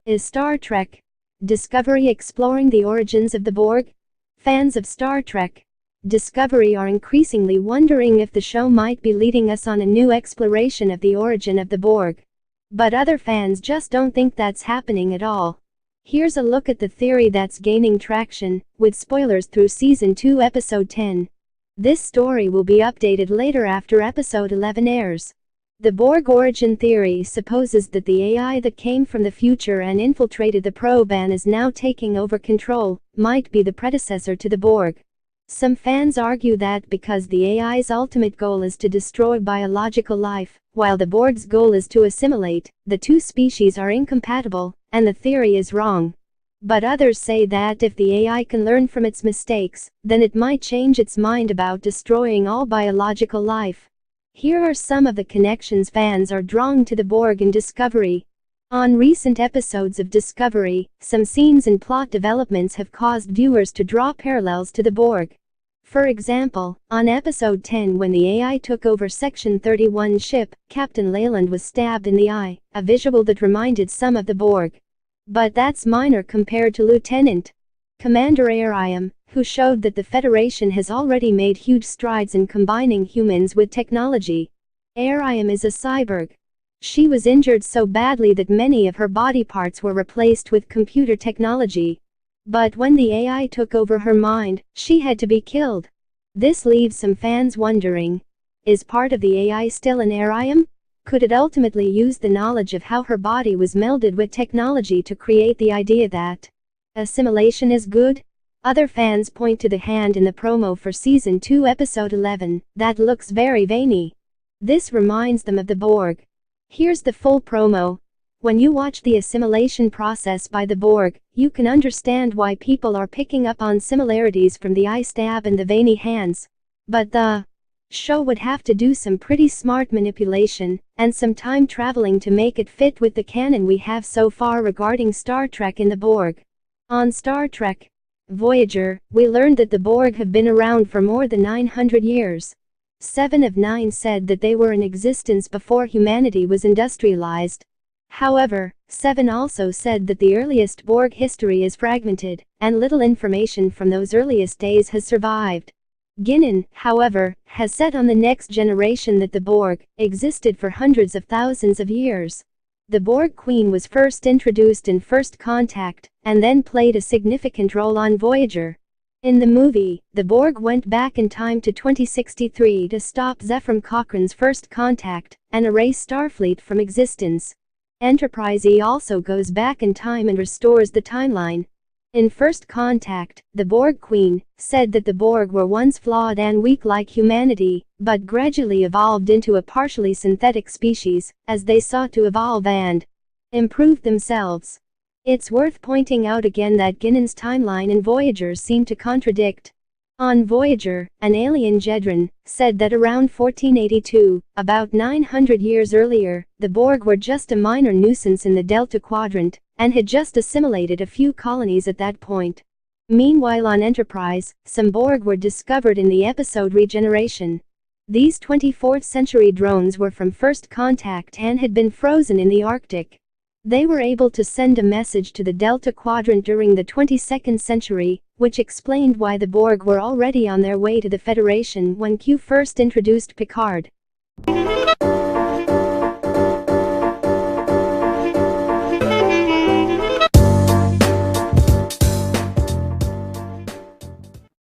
Is Star Trek Discovery exploring the origins of the Borg? Fans of Star Trek Discovery are increasingly wondering if the show might be leading us on a new exploration of the origin of the Borg. But other fans just don't think that's happening at all. Here's a look at the theory that's gaining traction, with spoilers through Season 2 Episode 10. This story will be updated later after Episode 11 airs. The Borg origin theory supposes that the AI that came from the future and infiltrated the probe and is now taking over control, might be the predecessor to the Borg. Some fans argue that because the AI's ultimate goal is to destroy biological life, while the Borg's goal is to assimilate, the two species are incompatible, and the theory is wrong. But others say that if the AI can learn from its mistakes, then it might change its mind about destroying all biological life. Here are some of the connections fans are drawing to the Borg in Discovery. On recent episodes of Discovery, some scenes and plot developments have caused viewers to draw parallels to the Borg. For example, on Episode 10 when the AI took over Section 31's ship, Captain Leyland was stabbed in the eye, a visual that reminded some of the Borg. But that's minor compared to Lieutenant Commander Airiam, who showed that the Federation has already made huge strides in combining humans with technology. Airiam is a cyborg. She was injured so badly that many of her body parts were replaced with computer technology. But when the AI took over her mind, she had to be killed. This leaves some fans wondering, is part of the AI still in Airiam? Could it ultimately use the knowledge of how her body was melded with technology to create the idea that assimilation is good? Other fans point to the hand in the promo for Season 2 Episode 11, that looks very veiny. This reminds them of the Borg. Here's the full promo. When you watch the assimilation process by the Borg, you can understand why people are picking up on similarities from the eye stab and the veiny hands. But the show would have to do some pretty smart manipulation, and some time traveling to make it fit with the canon we have so far regarding Star Trek and the Borg. On Star Trek Voyager, we learned that the Borg have been around for more than 900 years. 7 of 9 said that they were in existence before humanity was industrialized. However, 7 also said that the earliest Borg history is fragmented, and little information from those earliest days has survived. Guinan, however, has said on the next generation that the Borg existed for hundreds of thousands of years. The Borg Queen was first introduced in First Contact, and then played a significant role on Voyager. In the movie, the Borg went back in time to 2063 to stop Zefram Cochrane's First Contact, and erase Starfleet from existence. Enterprise E also goes back in time and restores the timeline. In First Contact, the Borg Queen said that the Borg were once flawed and weak like humanity, but gradually evolved into a partially synthetic species, as they sought to evolve and improve themselves. It's worth pointing out again that Guinan's timeline and Voyager's seem to contradict. On Voyager, an alien Jedran said that around 1482, about 900 years earlier, the Borg were just a minor nuisance in the Delta Quadrant, and had just assimilated a few colonies at that point. Meanwhile on Enterprise, some Borg were discovered in the episode Regeneration. These 24th century drones were from First Contact and had been frozen in the Arctic. They were able to send a message to the Delta Quadrant during the 22nd century, which explained why the Borg were already on their way to the Federation when Q first introduced Picard.